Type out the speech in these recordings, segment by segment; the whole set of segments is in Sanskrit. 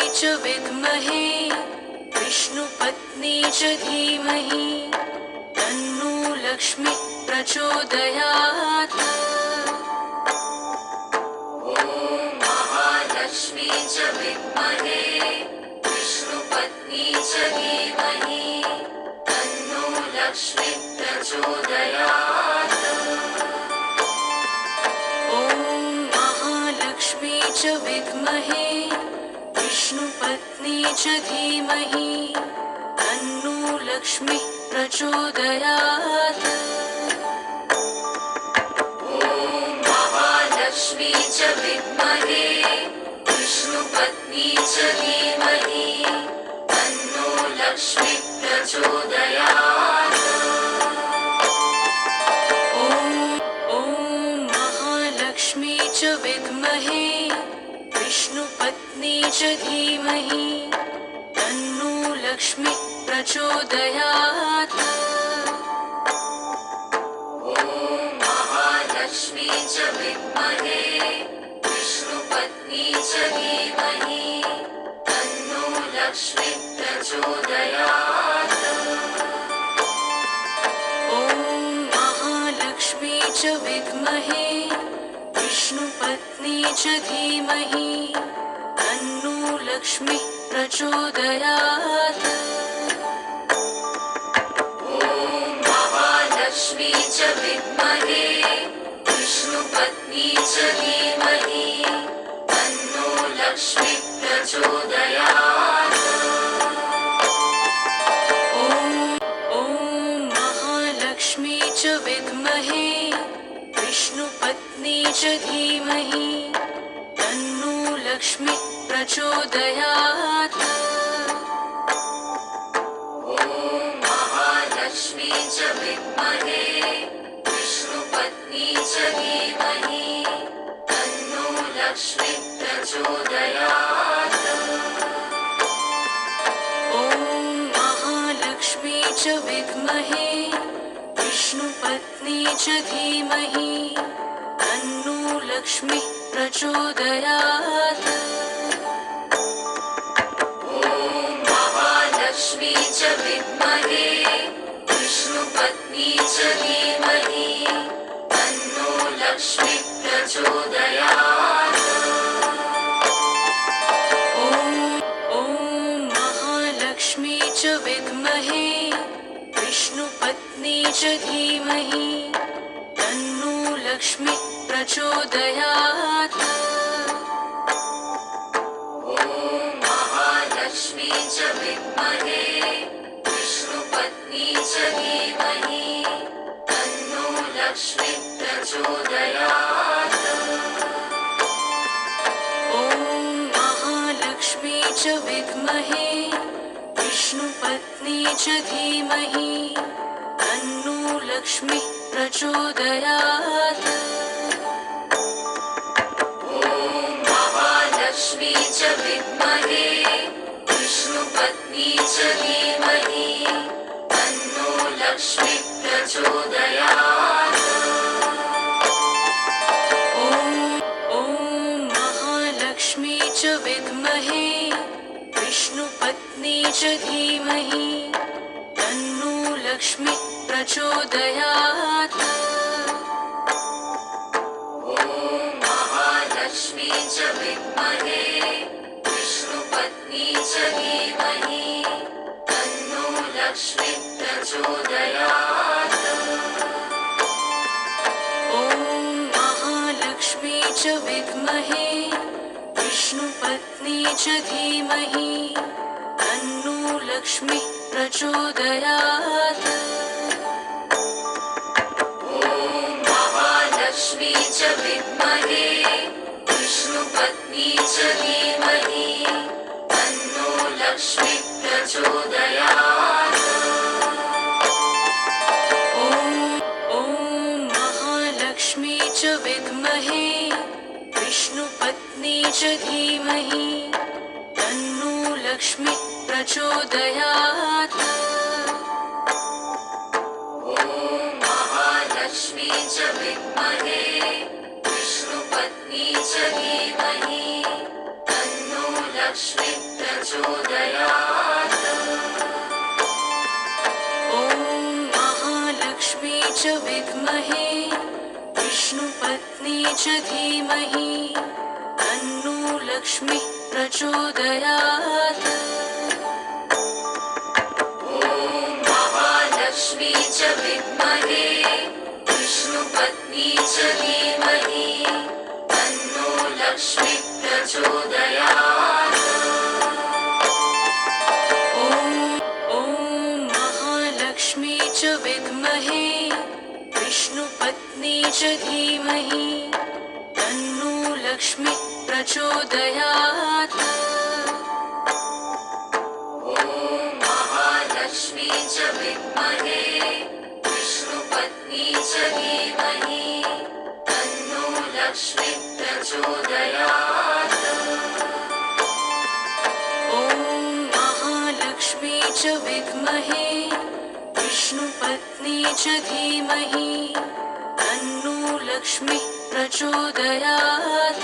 च विद्महे विष्णुपत्नी च धीमहि तन्नो लक्ष्मी प्रचोदयात्। महालक्ष्मी च विद्महे विष्णुपत्नी च धीमहि तन्नो लक्ष्मी प्रचोदयात्। ॐ महालक्ष्मी च विद्महे विष्णुपत्नी च धीमहि तन्नो लक्ष्मी प्रचोदयात्। महालक्ष्मी च विद्महे विष्णुपत्नी च धीमहि तन्नो लक्ष्मी प्रचोदयात्। ॐ महालक्ष्मी च विद्महे विष्णुपत्नी च धीमहि तन्नो लक्ष्मी प्रचोदयात्। महालक्ष्मी च विद्महे विष्णुपत्नी च धीमहि तन्नो लक्ष्मी प्रचोदयात्। ॐ महालक्ष्मी च विद्महे विष्णुपत्नी च धीमहि तन्नो लक्ष्मी प्रचोदयात्। महालक्ष्मी च विद्महे विष्णुपत्नी च धीमहि तन्नो लक्ष्मी प्रचोदयात्। ॐ महालक्ष्मी च विद्महे विष्णुपत्नी च धीमहि तन्नो लक्ष्मी प्रचोदयात्। महालक्ष्मी च विद्महे विष्णुपत्नी च धीमहि तन्नो लक्ष्मी प्रचोदयात्। ॐ महालक्ष्मी च विद्महे विष्णुपत्नी च धीमहि तन्नो लक्ष्मी प्रचोदयात्। महालक्ष्मी च विद्महे विष्णुपत्नी च धीमहि तन्नो लक्ष्मी प्रचोदयात्। ॐ महालक्ष्मी च विद्महे विष्णुपत्नी च धीमहि तन्नो लक्ष्मी प्रचोदयात्। महालक्ष्मी च विद्महे विष्णुपत्नी च धीमहि तन्नो लक्ष्मी प्रचोदयात्। ॐ महालक्ष्मी च विद्महे विष्णुपत्नी च धीमहि तन्नो लक्ष्मी प्रचोदयात्। महालक्ष्मी च विद्महे विष्णुपत्नी च धीमहि तन्नो लक्ष्मी प्रचोदयात्। ॐ महालक्ष्मी च विद्महे विष्णुपत्नी च धीमहि तन्नो लक्ष्मी प्रचोदयात्। महालक्ष्मी च विद्महे विष्णुपत्नी च धीमहि तन्नो लक्ष्मी प्रचोदयात्। ॐ महालक्ष्मी च विद्महे विष्णुपत्नी च धीमहि तन्नो लक्ष्मी प्रचोदयात्। महालक्ष्मी च विद्महे विष्णुपत्नी च धीमहि तन्नो लक्ष्मी प्रचोदयात्। ॐ महालक्ष्मी च विद्महे विष्णुपत्नी च धीमहि तन्नो लक्ष्मी प्रचोदयात्। महालक्ष्मी च विद्महे विष्णुपत्नी च धीमहि तन्नो लक्ष्मी प्रचोदयात् ॐ महालक्ष्मी च विद्महे विष्णुपत्नी च धीमहि तन्नो लक्ष्मी प्रचोदयात् महालक्ष्मी च विद्महे विष्णुपत्नी च धीमहि तन्नो लक्ष्मी प्रचोदयात् ॐ महालक्ष्मी च विद्महे विष्णुपत्नी च धीमहि तन्नो लक्ष्मी प्रचोदयात् महालक्ष्मी च विद्महे विष्णुपत्नी च धीमहि तन्नो लक्ष्मी प्रचोदयात् ॐ महालक्ष्मी च विद्महे विष्णुपत्नी च धीमहि तन्नो लक्ष्मी प्रचोदयात्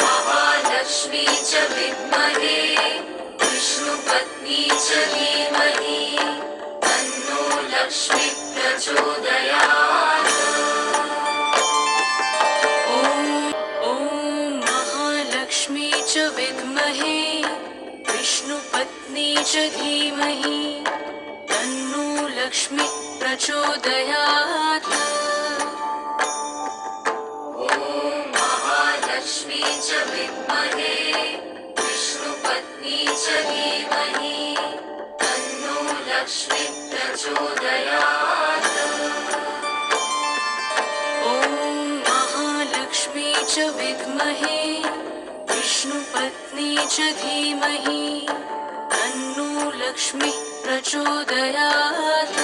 महालक्ष्मी च विद्महे विष्णुपत्नी च धीमहि तन्नो लक्ष्मी प्रचोदयात् ॐ महालक्ष्मी च विद्महे विष्णुपत्नी च धीमहि तन्नो लक्ष्मी प्रचोदयात् महालक्ष्मी च विद्महे विष्णुपत्नी च धीमहि तन्नो लक्ष्मी प्रचोदयात् ॐ महालक्ष्मी च विद्महे विष्णुपत्नी च धीमहि तन्नो लक्ष्मी प्रचोदयात्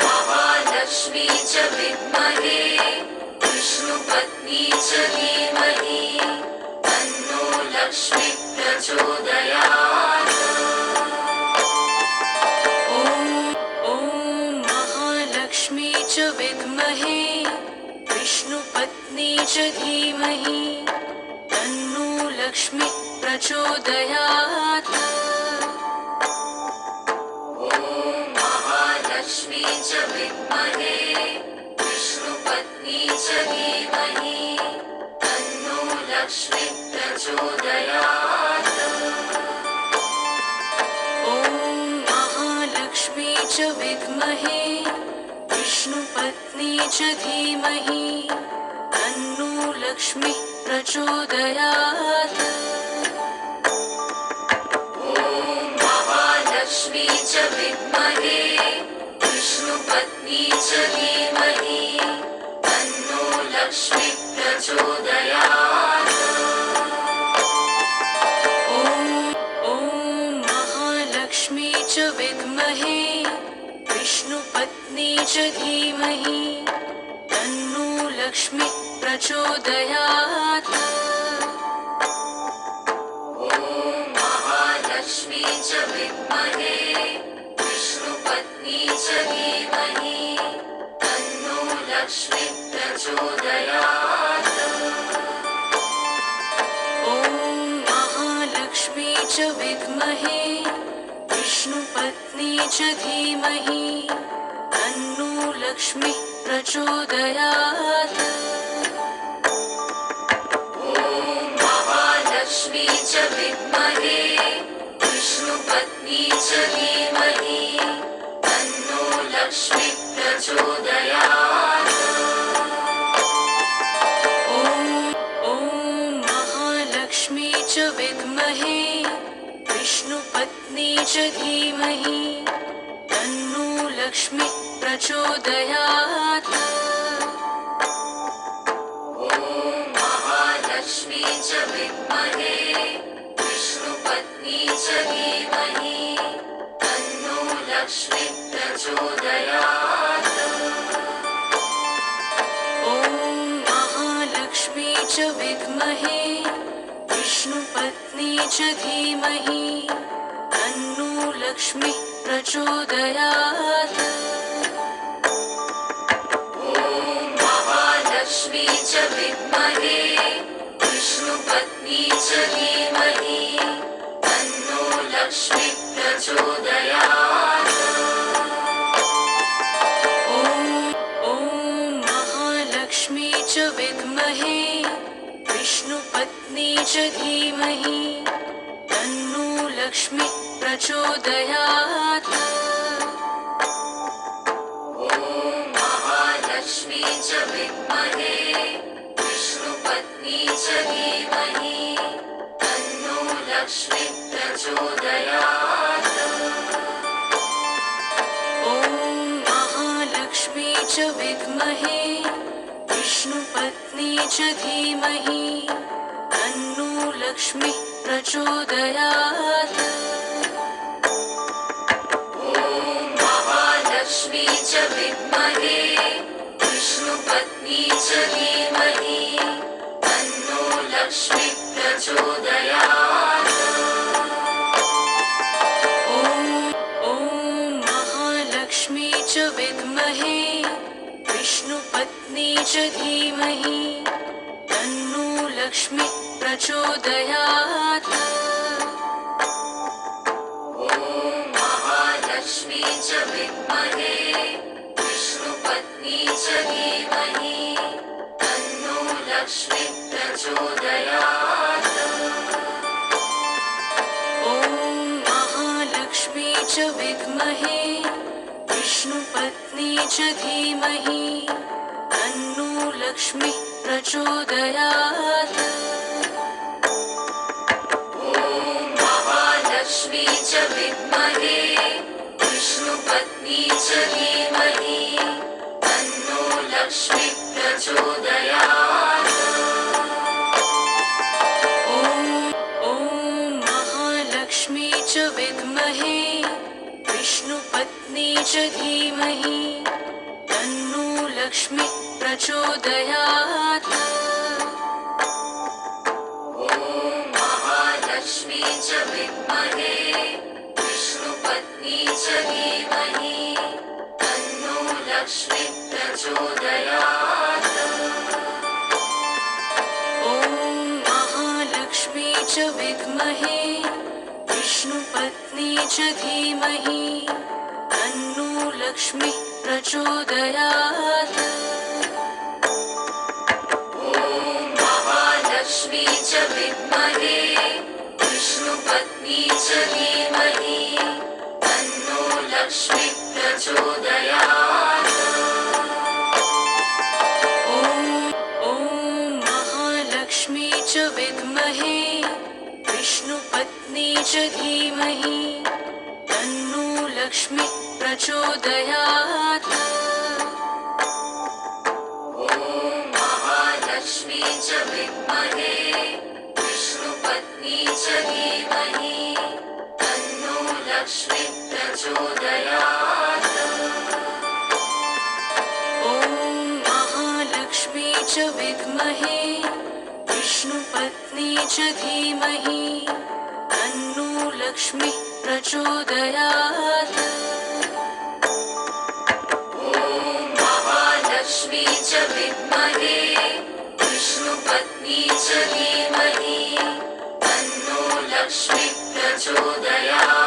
महालक्ष्मी च विद्महे विष्णुपत्नी च धीमहि तन्नो लक्ष्मी प्रचोदयात् ॐ महालक्ष्मी च विद्महे विष्णुपत्नी च धीमहि तन्नो लक्ष्मी प्रचोदयात् महालक्ष्मी च विद्महे विष्णुपत्नी च धीमहि तन्नो लक्ष्मी प्रचोदयात् ॐ महालक्ष्मी च विद्महे विष्णुपत्नी च धीमहि तन्नो लक्ष्मी प्रचोदयात् महालक्ष्मी च विद्महे विष्णुपत्नी च धीमहि तन्नो लक्ष्मी प्रचोदयात् ॐ महालक्ष्मी च विद्महे विष्णुपत्नी च धीमहि तन्नो लक्ष्मी प्रचोदयात् महालक्ष्मी च विद्महे विष्णुपत्नी च धीमहि तन्नो लक्ष्मी प्रचोदयात् ॐ महालक्ष्मी च विद्महे विष्णुपत्नी च धीमहि तन्नो लक्ष्मी प्रचोदयात् महालक्ष्मी च विद्महे विष्णुपत्नी च धीमहि तन्नो लक्ष्मी प्रचोदयात् ॐ महालक्ष्मी च विद्महे विष्णुपत्नी च धीमहि तन्नो लक्ष्मी प्रचोदयात् महालक्ष्मी च विद्महे विष्णुपत्नी च धीमहि तन्नो लक्ष्मी प्रचोदयात् ॐ महालक्ष्मी च विद्महे विष्णुपत्नी च धीमहि तन्नो लक्ष्मी प्रचोदयात् महालक्ष्मी च विद्महे विष्णुपत्नी च धीमहि तन्नो लक्ष्मी प्रचोदयात्। ॐ महालक्ष्मी च विद्महे विष्णुपत्नी च धीमहि तन्नो लक्ष्मी प्रचोदयात्। महालक्ष्मी च विद्महे विष्णुपत्नी च धीमहि तन्नो लक्ष्मी प्रचोदयात्। ॐ महालक्ष्मी च विद्महे विष्णुपत्नी च धीमहि तन्नो लक्ष्मी प्रचोदयात्। महालक्ष्मी च विद्महे विष्णुपत्नी च धीमहि तन्नो लक्ष्मी प्रचोदयात्। ॐ महालक्ष्मी च विद्महे विष्णुपत्नी च धीमहि तन्नो लक्ष्मी प्रचोदयात्। महालक्ष्मी च विद्महे विष्णुपत्नी च धीमहि तन्नो लक्ष्मी प्रचोदयात्। ॐ महालक्ष्मी च विद्महे विष्णुपत्नी च धीमहि तन्नो लक्ष्मी प्रचोदयात्। महालक्ष्मी च विद्महे विष्णुपत्नी च धीमहि तन्नो लक्ष्मी प्रचोदयात्। ॐ महालक्ष्मी च विद्महे विष्णुपत्नी च धीमहि तन्नो लक्ष्मी प्रचोदयात्। महालक्ष्मी च विद्महे विष्णुपत्नी च धीमहि तन्नो लक्ष्मी प्रचोदयात्। ॐ महालक्ष्मी च विद्महे विष्णुपत्नी च धीमहि तन्नो लक्ष्मी प्रचोदयात्। महालक्ष्मी च विद्महे विष्णुपत्नी च धीमहि तन्नो लक्ष्मी प्रचोदयात्। ॐ महालक्ष्मी च विद्महे विष्णुपत्नी च धीमहि तन्नो लक्ष्मी प्रचोदयात्। महालक्ष्मी च विद्महे विष्णुपत्नी च धीमहि तन्नो लक्ष्मी प्रचोदयात्। ॐ महालक्ष्मी च विद्महे विष्णुपत्नी च धीमहि तन्नो लक्ष्मी प्रचोदयात्। महालक्ष्मी च विद्महे विष्णुपत्नी च धीमहि तन्नो लक्ष्मी प्रचोदयात्।